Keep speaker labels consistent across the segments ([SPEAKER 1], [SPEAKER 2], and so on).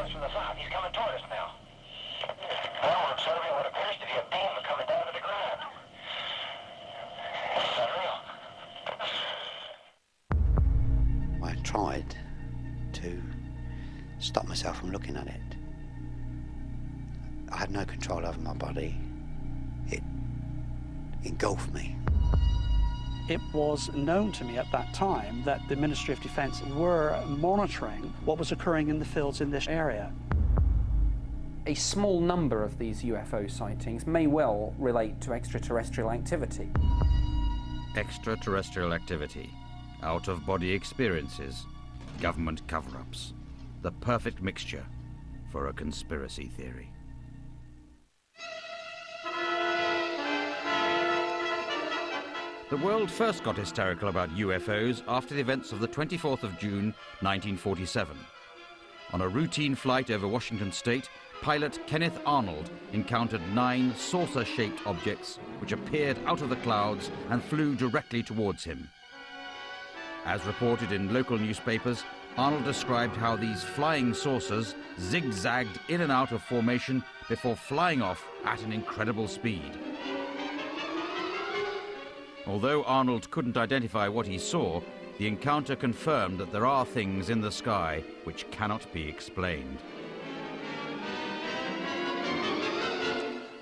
[SPEAKER 1] us from the south. He's coming toward us now. Well, we're observing what appears to be a beam coming down to the ground. It's unreal.
[SPEAKER 2] I tried to stop myself from looking at it. I had no control over my body. It engulfed me.
[SPEAKER 3] It was known to me at that time that the Ministry of Defence were monitoring what was occurring in the fields in this area.
[SPEAKER 4] A small number of these UFO sightings may well relate to extraterrestrial activity.
[SPEAKER 5] Extraterrestrial activity, out-of-body experiences, government cover-ups. The perfect mixture for a conspiracy theory. The world first got hysterical about UFOs after the events of the 24th of June, 1947. On a routine flight over Washington state, pilot Kenneth Arnold encountered 9 saucer-shaped objects which appeared out of the clouds and flew directly towards him. As reported in local newspapers, Arnold described how these flying saucers zigzagged in and out of formation before flying off at an incredible speed. Although Arnold couldn't identify what he saw, the encounter confirmed that there are things in the sky which cannot be explained.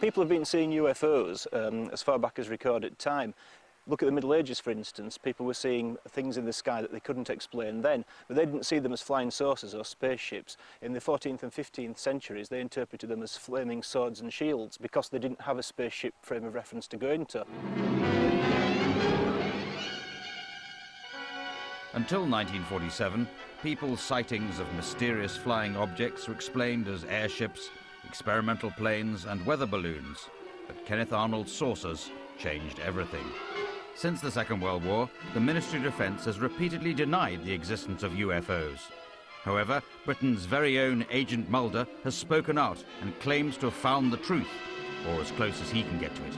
[SPEAKER 6] People have been seeing UFOs as far back as recorded time. Look at the Middle Ages, for instance. People were seeing things in the sky that they couldn't explain then, but they didn't see them as flying saucers or spaceships. In the 14th and 15th centuries, they interpreted them as flaming swords and shields because they didn't have a spaceship frame of reference to go into.
[SPEAKER 5] Until 1947, people's sightings of mysterious flying objects were explained as airships, experimental planes and weather balloons. But Kenneth Arnold's saucers changed everything. Since the Second World War, the Ministry of Defence has repeatedly denied the existence of UFOs. However, Britain's very own Agent Mulder has spoken out and claims to have found the truth, or as close as he can get to it.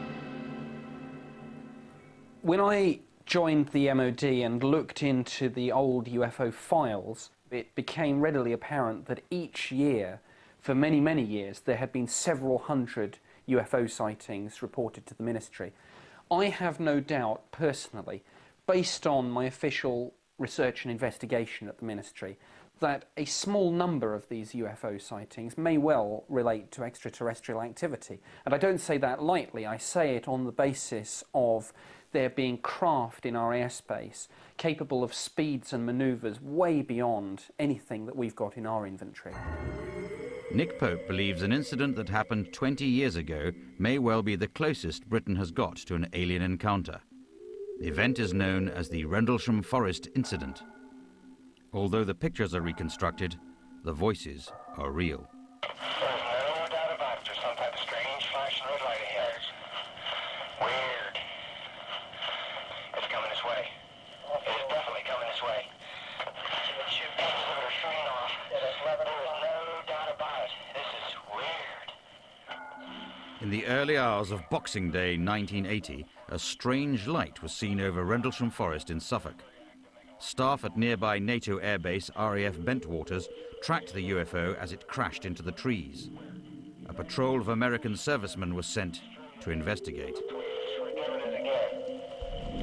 [SPEAKER 4] When I joined the MOD and looked into the old UFO files, it became readily apparent that each year, for many, many years, there had been several hundred UFO sightings reported to the ministry. I have no doubt, personally, based on my official research and investigation at the ministry, that a small number of these UFO sightings may well relate to extraterrestrial activity. And I don't say that lightly, I say it on the basis of there being craft in our airspace capable of speeds and manoeuvres way beyond anything that we've got in our inventory.
[SPEAKER 5] Nick Pope believes an incident that happened 20 years ago may well be the closest Britain has got to an alien encounter. The event is known as the Rendlesham Forest Incident. Although the pictures are reconstructed, the voices are real.
[SPEAKER 1] There's no doubt about it. There's some type of strange flashing red light ahead. Weird. It's coming this way. It is definitely coming this way. Exhibitors shooting off. There is no doubt about it. This is weird.
[SPEAKER 5] In the early hours of Boxing Day 1980, a strange light was seen over Rendlesham Forest in Suffolk. Staff at nearby NATO airbase RAF Bentwaters tracked the UFO as it crashed into the trees. A patrol of American servicemen was sent to investigate.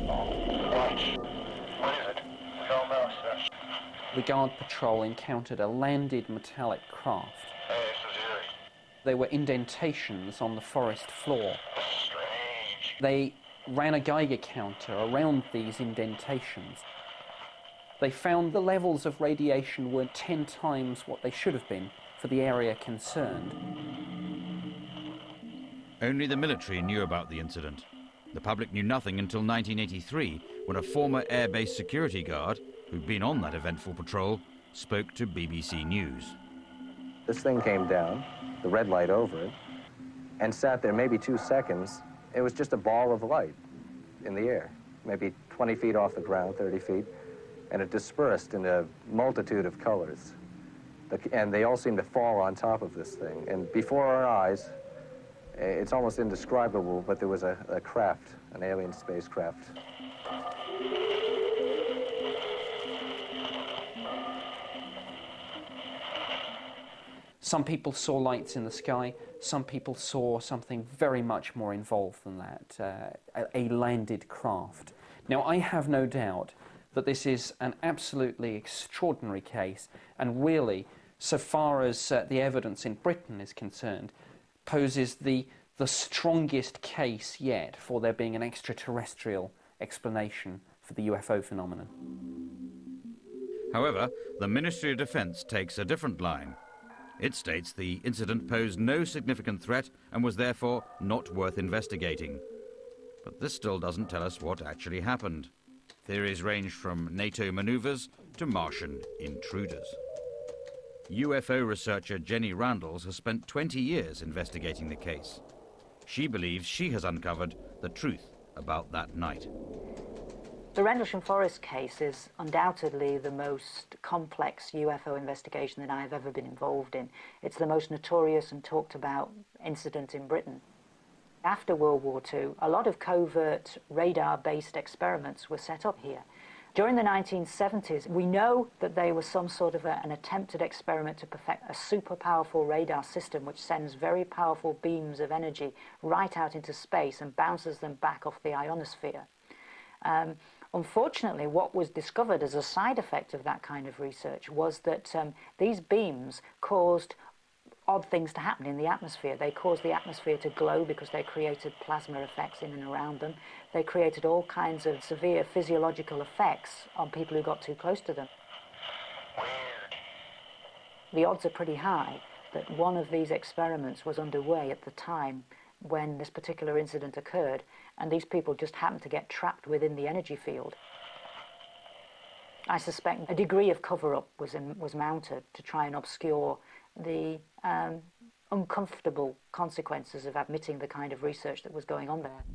[SPEAKER 1] What is it? We don't know, sir.
[SPEAKER 4] The guard patrol encountered a landed metallic craft.
[SPEAKER 1] Hey, this is eerie.
[SPEAKER 4] There were indentations on the forest floor.
[SPEAKER 1] This is strange.
[SPEAKER 4] They ran a Geiger counter around these indentations. They found the levels of radiation were 10 times what they should have been for the area concerned.
[SPEAKER 5] Only the military knew about the incident. The public knew nothing until 1983, when a former airbase security guard, who'd been on that eventful patrol, spoke to BBC News.
[SPEAKER 7] This thing came down, the red light over it, and sat there maybe 2 seconds. It was just a ball of light in the air, maybe 20 feet off the ground, 30 feet, and it dispersed in a multitude of colors. And they all seemed to fall on top of this thing. And before our eyes, it's almost indescribable, but there was a craft, an alien spacecraft.
[SPEAKER 4] Some people saw lights in the sky, some people saw something very much more involved than that, a landed craft. Now, I have no doubt that this is an absolutely extraordinary case, and really, so far as the evidence in Britain is concerned, poses the strongest case yet for there being an extraterrestrial explanation for the UFO phenomenon.
[SPEAKER 5] However, the Ministry of Defence takes a different line. It states the incident posed no significant threat and was therefore not worth investigating. But this still doesn't tell us what actually happened. Theories range from NATO manoeuvres to Martian intruders. UFO researcher Jenny Randles has spent 20 years investigating the case. She believes she has uncovered the truth about that night.
[SPEAKER 8] The Rendlesham Forest case is undoubtedly the most complex UFO investigation that I have ever been involved in. It's the most notorious and talked about incident in Britain. After World War II, a lot of covert radar-based experiments were set up here. During the 1970s, we know that they were some sort of an attempted experiment to perfect a super powerful radar system which sends very powerful beams of energy right out into space and bounces them back off the ionosphere. Unfortunately, what was discovered as a side effect of that kind of research was that these beams caused odd things to happen in the atmosphere. They caused the atmosphere to glow because they created plasma effects in and around them. They created all kinds of severe physiological effects on people who got too close to them.
[SPEAKER 1] Weird.
[SPEAKER 8] The odds are pretty high that one of these experiments was underway at the time when this particular incident occurred, and these people just happened to get trapped within the energy field. I suspect a degree of cover-up was mounted to try and obscure the uncomfortable consequences of admitting the kind of research that was going on there.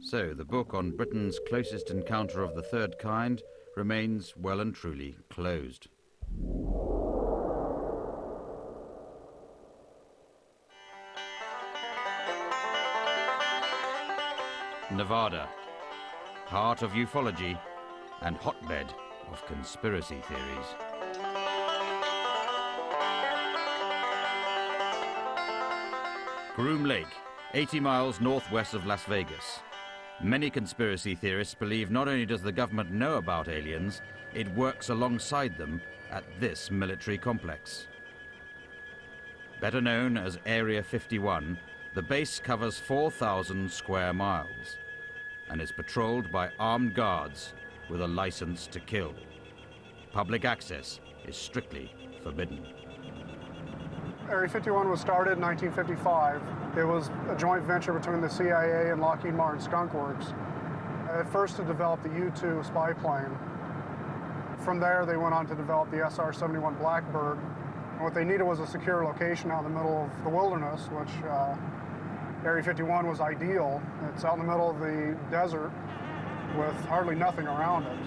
[SPEAKER 5] So the book on Britain's closest encounter of the third kind remains well and truly closed. Nevada, heart of ufology and hotbed of conspiracy theories. Groom Lake, 80 miles northwest of Las Vegas. Many conspiracy theorists believe not only does the government know about aliens, it works alongside them at this military complex. Better known as Area 51, the base covers 4,000 square miles and is patrolled by armed guards with a license to kill. Public access is strictly forbidden.
[SPEAKER 9] Area 51 was started in 1955. It was a joint venture between the CIA and Lockheed Martin Skunk Works. At first to develop the U-2 spy plane. From there they went on to develop the SR-71 Blackbird. And what they needed was a secure location out in the middle of the wilderness, which Area 51 was ideal. It's out in the middle of the desert with hardly nothing around it.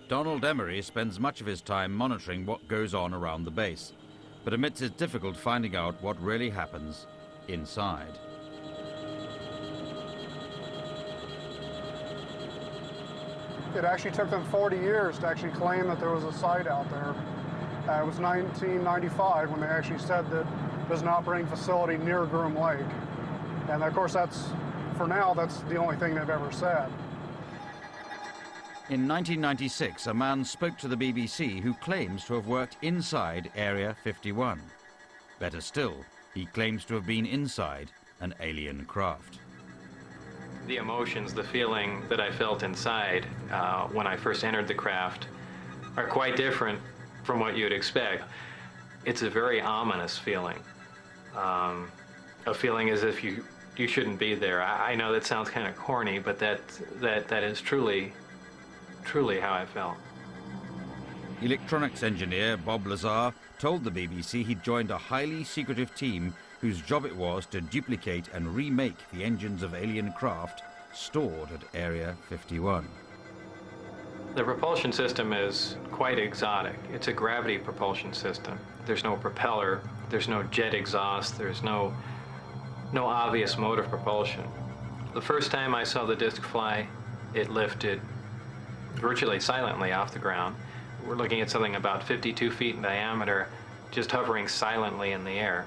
[SPEAKER 5] Donald Emery spends much of his time monitoring what goes on around the base, but admits it's difficult finding out what really happens inside.
[SPEAKER 9] It actually took them 40 years to actually claim that there was a site out there. It was 1995 when they actually said that there's an operating facility near Groom Lake. And of course, for now, that's the only thing they've ever said.
[SPEAKER 5] In 1996, a man spoke to the BBC who claims to have worked inside Area 51. Better still, he claims to have been inside an alien craft.
[SPEAKER 10] The emotions, the feeling that I felt inside when I first entered the craft are quite different from what you'd expect. It's a very ominous feeling, a feeling as if you shouldn't be there. I know that sounds kind of corny, but that is truly how I felt.
[SPEAKER 5] Electronics engineer Bob Lazar told the BBC he'd joined a highly secretive team whose job it was to duplicate and remake the engines of alien craft stored at Area 51.
[SPEAKER 10] The propulsion system is quite exotic. It's a gravity propulsion system. There's no propeller, there's no jet exhaust, there's no obvious mode of propulsion. The first time I saw the disc fly, it lifted virtually silently off the ground. We're looking at something about 52 feet in diameter, just hovering silently in the air.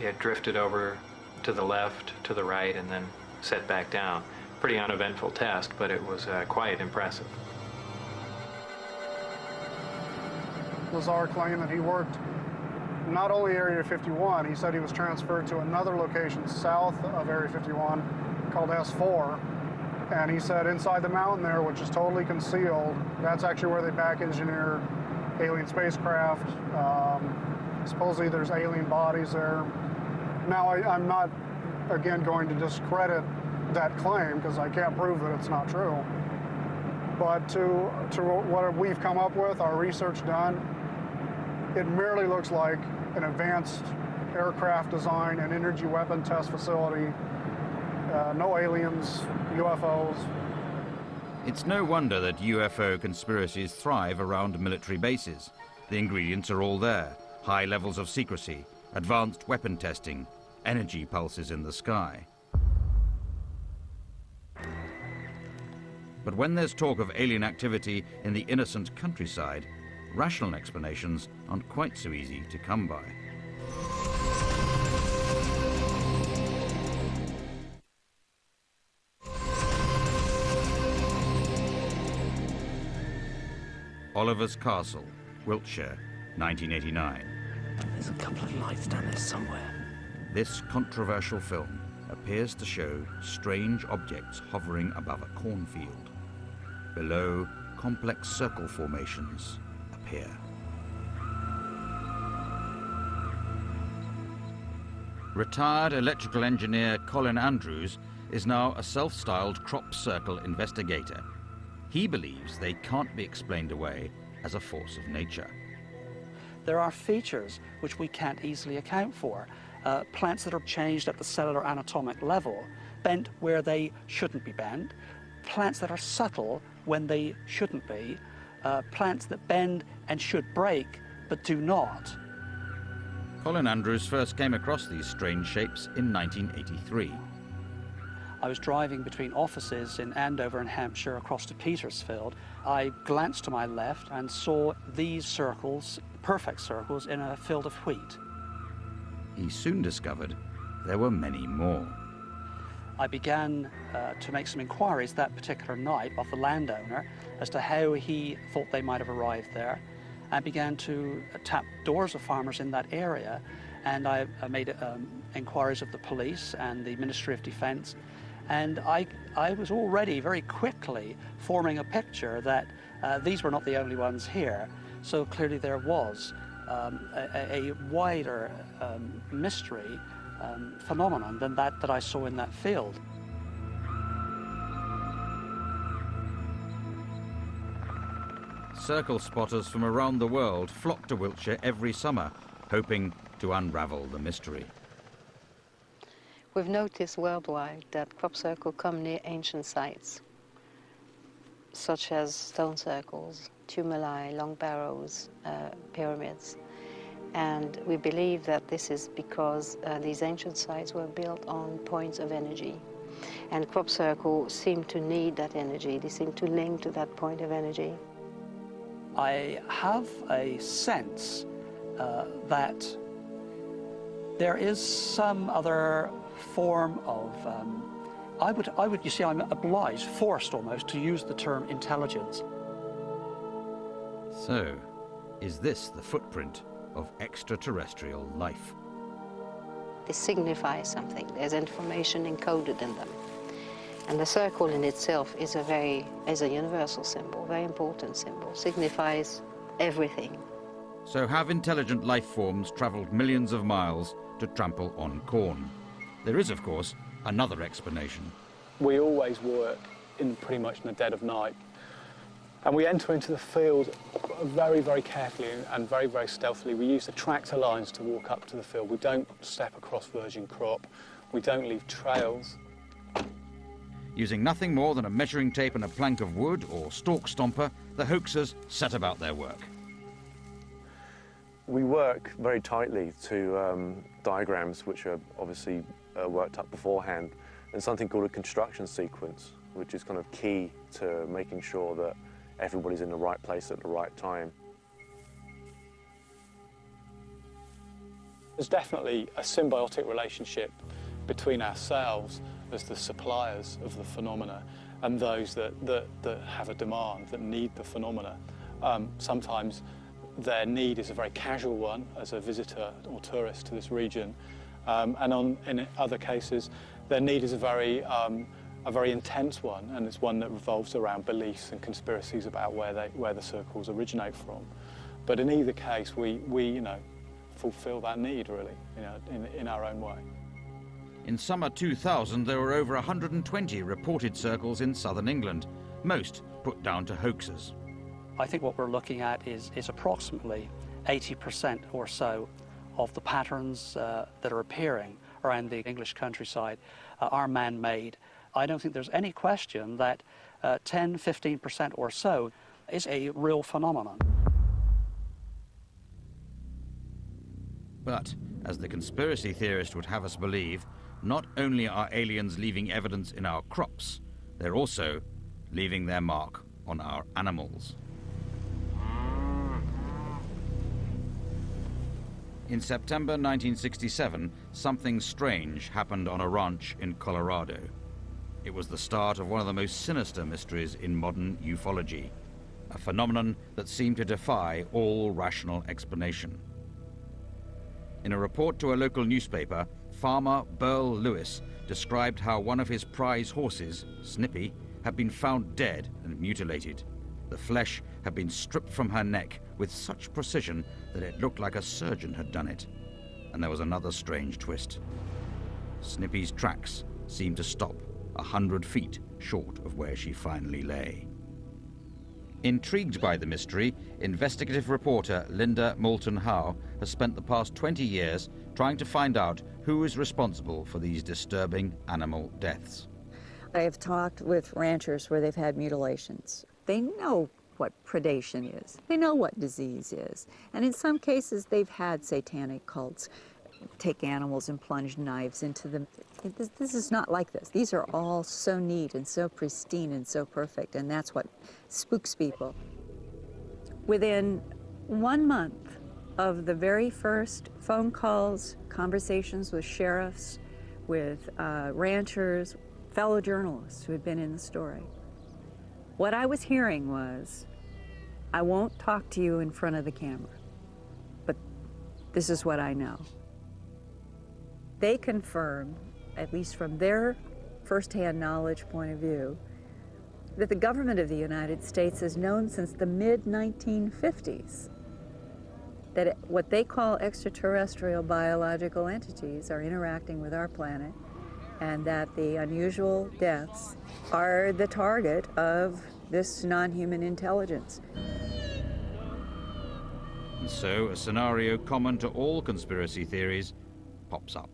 [SPEAKER 10] It drifted over to the left, to the right, and then set back down. Pretty uneventful test, but it was quite impressive.
[SPEAKER 9] Lazar claimed that he worked not only Area 51, he said he was transferred to another location south of Area 51 called S4. And he said inside the mountain there, which is totally concealed, that's actually where they back engineer alien spacecraft. Supposedly there's alien bodies there. Now, I'm not, again, going to discredit that claim because I can't prove that it's not true. But to what we've come up with, our research done, it merely looks like an advanced aircraft design and energy weapon test facility. No aliens, UFOs.
[SPEAKER 5] It's no wonder that UFO conspiracies thrive around military bases. The ingredients are all there. High levels of secrecy, advanced weapon testing, energy pulses in the sky. But when there's talk of alien activity in the innocent countryside, rational explanations aren't quite so easy to come by. Oliver's Castle, Wiltshire, 1989.
[SPEAKER 2] There's a couple of lights down there somewhere.
[SPEAKER 5] This controversial film appears to show strange objects hovering above a cornfield. Below, complex circle formations appear. Retired electrical engineer Colin Andrews is now a self-styled crop circle investigator. He believes they can't be explained away as a force of nature.
[SPEAKER 3] There are features which we can't easily account for. Plants that are changed at the cellular anatomic level, bent where they shouldn't be bent, plants that are subtle when they shouldn't be, plants that bend and should break but do not.
[SPEAKER 5] Colin Andrews first came across these strange shapes in 1983.
[SPEAKER 3] I was driving between offices in Andover and Hampshire across to Petersfield. I glanced to my left and saw these circles, perfect circles, in a field of wheat.
[SPEAKER 5] He soon discovered there were many more.
[SPEAKER 3] I began to make some inquiries that particular night of the landowner as to how he thought they might have arrived there, and began to tap doors of farmers in that area. And I made inquiries of the police and the Ministry of Defence. And I was already very quickly forming a picture that these were not the only ones here. So clearly there was a wider mystery phenomenon than that I saw in that field.
[SPEAKER 5] Circle spotters from around the world flock to Wiltshire every summer, hoping to unravel the mystery.
[SPEAKER 11] We've noticed worldwide that crop circles come near ancient sites, such as stone circles, tumuli, long barrows, pyramids. And we believe that this is because these ancient sites were built on points of energy. And crop circles seem to need that energy. They seem to link to that point of energy.
[SPEAKER 3] I have a sense that there is some other form of, I would, you see, I'm obliged, forced almost, to use the term intelligence.
[SPEAKER 5] So, is this the footprint of extraterrestrial life?
[SPEAKER 11] They signify something. There's information encoded in them. And the circle in itself is a universal symbol, very important symbol, signifies everything.
[SPEAKER 5] So have intelligent life forms travelled millions of miles to trample on corn? There is, of course, another explanation.
[SPEAKER 6] We always work pretty much in the dead of night. And we enter into the field very, very carefully and very, very stealthily. We use the tractor lines to walk up to the field. We don't step across virgin crop. We don't leave trails.
[SPEAKER 5] Using nothing more than a measuring tape and a plank of wood or stalk stomper, the hoaxers set about their work.
[SPEAKER 12] We work very tightly to diagrams which are obviously worked up beforehand, and something called a construction sequence, which is kind of key to making sure that everybody's in the right place at the right time.
[SPEAKER 13] There's definitely a symbiotic relationship between ourselves as the suppliers of the phenomena and those that have a demand, that need the phenomena. Sometimes their need is a very casual one as a visitor or tourist to this region, and in other cases their need is a very intense one, and it's one that revolves around beliefs and conspiracies about where the circles originate from. But in either case, we fulfil that need, really, in our own way.
[SPEAKER 5] In summer 2000, there were over 120 reported circles in southern England, most put down to hoaxes.
[SPEAKER 3] I think what we're looking at is approximately 80% or so of the patterns that are appearing around the English countryside are man-made. I don't think there's any question that 10-15% or so is a real phenomenon.
[SPEAKER 5] But, as the conspiracy theorist would have us believe, not only are aliens leaving evidence in our crops, they're also leaving their mark on our animals. In September 1967, something strange happened on a ranch in Colorado. It was the start of one of the most sinister mysteries in modern ufology, a phenomenon that seemed to defy all rational explanation. In a report to a local newspaper, farmer Burl Lewis described how one of his prize horses, Snippy, had been found dead and mutilated. The flesh had been stripped from her neck with such precision that it looked like a surgeon had done it. And there was another strange twist. Snippy's tracks seemed to stop 100 feet short of where she finally lay. Intrigued by the mystery, investigative reporter Linda Moulton Howe has spent the past 20 years trying to find out who is responsible for these disturbing animal deaths.
[SPEAKER 14] I have talked with ranchers where they've had mutilations. They know what predation is. They know what disease is. And in some cases, they've had satanic cults take animals and plunge knives into them. This is not like this. These are all so neat and so pristine and so perfect, and that's what spooks people. Within 1 month of the very first phone calls, conversations with sheriffs, with ranchers, fellow journalists who had been in the story, what I was hearing was, I won't talk to you in front of the camera, but this is what I know. They confirm, at least from their firsthand knowledge point of view, that the government of the United States has known since the mid-1950s that what they call extraterrestrial biological entities are interacting with our planet, and that the unusual deaths are the target of this non-human intelligence.
[SPEAKER 5] And so a scenario common to all conspiracy theories pops up.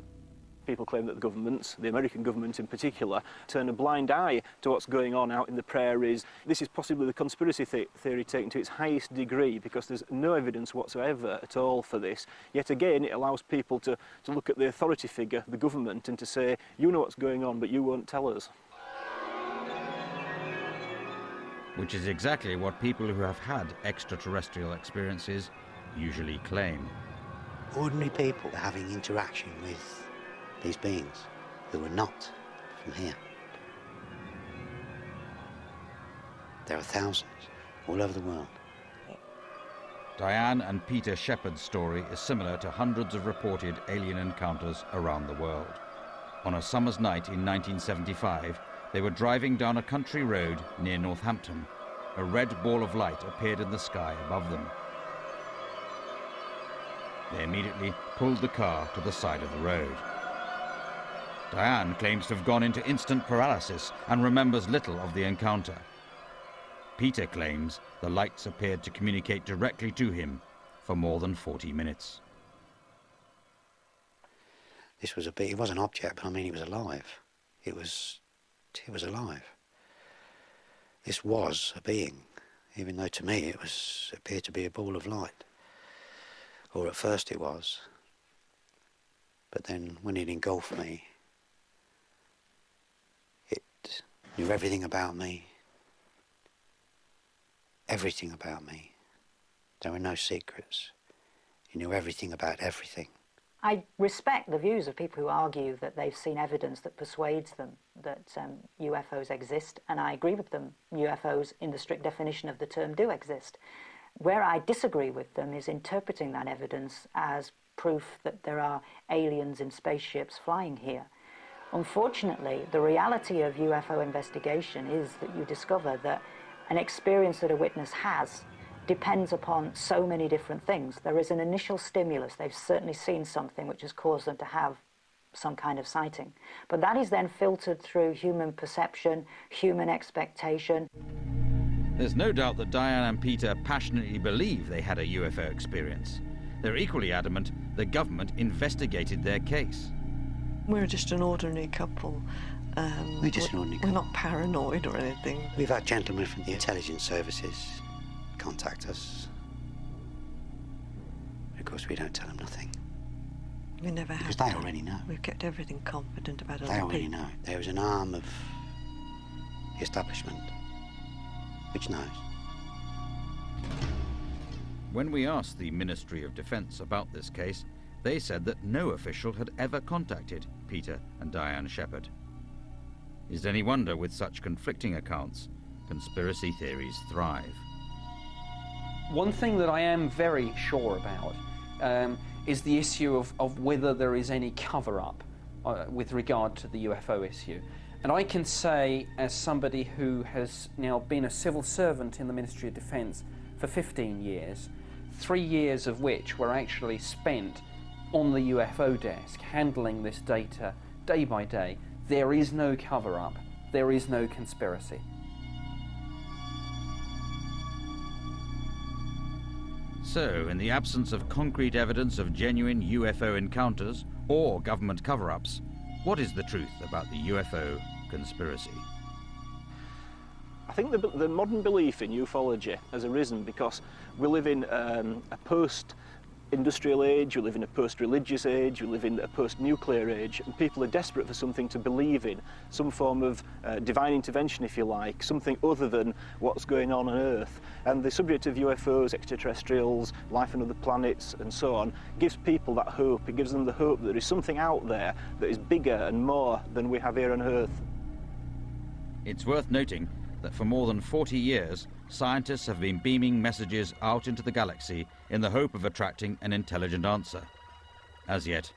[SPEAKER 6] People claim that the governments, the American government in particular, turn a blind eye to what's going on out in the prairies. This is possibly the conspiracy theory taken to its highest degree, because there's no evidence whatsoever at all for this. Yet again, it allows people to look at the authority figure, the government, and to say, you know what's going on, but you won't tell us.
[SPEAKER 5] Which is exactly what people who have had extraterrestrial experiences usually claim.
[SPEAKER 2] Ordinary people having interaction with these beings who are not from here. There are thousands all over the world.
[SPEAKER 5] Diane and Peter Shepard's story is similar to hundreds of reported alien encounters around the world. On a summer's night in 1975, they were driving down a country road near Northampton. A red ball of light appeared in the sky above them. They immediately pulled the car to the side of the road. Diane claims to have gone into instant paralysis and remembers little of the encounter. Peter claims the lights appeared to communicate directly to him for more than 40 minutes.
[SPEAKER 2] This was it was an object, but I mean it was alive. It was alive. This was a being, even though to me it appeared to be a ball of light. Or at first it was. But then when it engulfed me, it knew everything about me. everything about me. There were no secrets. He knew everything about everything.
[SPEAKER 8] I respect the views of people who argue that they've seen evidence that persuades them that UFOs exist, and I agree with them. UFOs, in the strict definition of the term, do exist. Where I disagree with them is interpreting that evidence as proof that there are aliens in spaceships flying here. Unfortunately, the reality of UFO investigation is that you discover that an experience that a witness has depends upon so many different things. There is an initial stimulus. They've certainly seen something which has caused them to have some kind of sighting. But that is then filtered through human perception, human expectation.
[SPEAKER 5] There's no doubt that Diane and Peter passionately believe they had a UFO experience. They're equally adamant the government investigated their case.
[SPEAKER 15] We're just an ordinary couple.
[SPEAKER 2] We're just an ordinary couple.
[SPEAKER 15] We're not paranoid or anything.
[SPEAKER 2] We've had gentlemen from the intelligence services contact us. Of course, we don't tell them nothing.
[SPEAKER 15] We never have.
[SPEAKER 2] Because they already know.
[SPEAKER 15] We've kept everything confident about other
[SPEAKER 2] They
[SPEAKER 15] people.
[SPEAKER 2] already know. There was an arm of the establishment which knows.
[SPEAKER 5] When we asked the Ministry of Defence about this case, they said that no official had ever contacted Peter and Diane Shepherd. Is it any wonder, with such conflicting accounts, conspiracy theories thrive?
[SPEAKER 4] One thing that I am very sure about is the issue of whether there is any cover-up with regard to the UFO issue. And I can say, as somebody who has now been a civil servant in the Ministry of Defence for 15 years, 3 years of which were actually spent on the UFO desk, handling this data day by day, there is no cover-up, there is no conspiracy.
[SPEAKER 5] So, in the absence of concrete evidence of genuine UFO encounters or government cover-ups, what is the truth about the UFO conspiracy?
[SPEAKER 6] I think the modern belief in ufology has arisen because we live in a post-industrial age, we live in a post-religious age, we live in a post-nuclear age, and people are desperate for something to believe in, some form of divine intervention, if you like, something other than what's going on Earth. And the subject of UFOs, extraterrestrials, life on other planets, and so on, gives people that hope. It gives them the hope that there is something out there that is bigger and more than we have here on Earth.
[SPEAKER 5] It's worth noting that for more than 40 years, scientists have been beaming messages out into the galaxy in the hope of attracting an intelligent answer. As yet,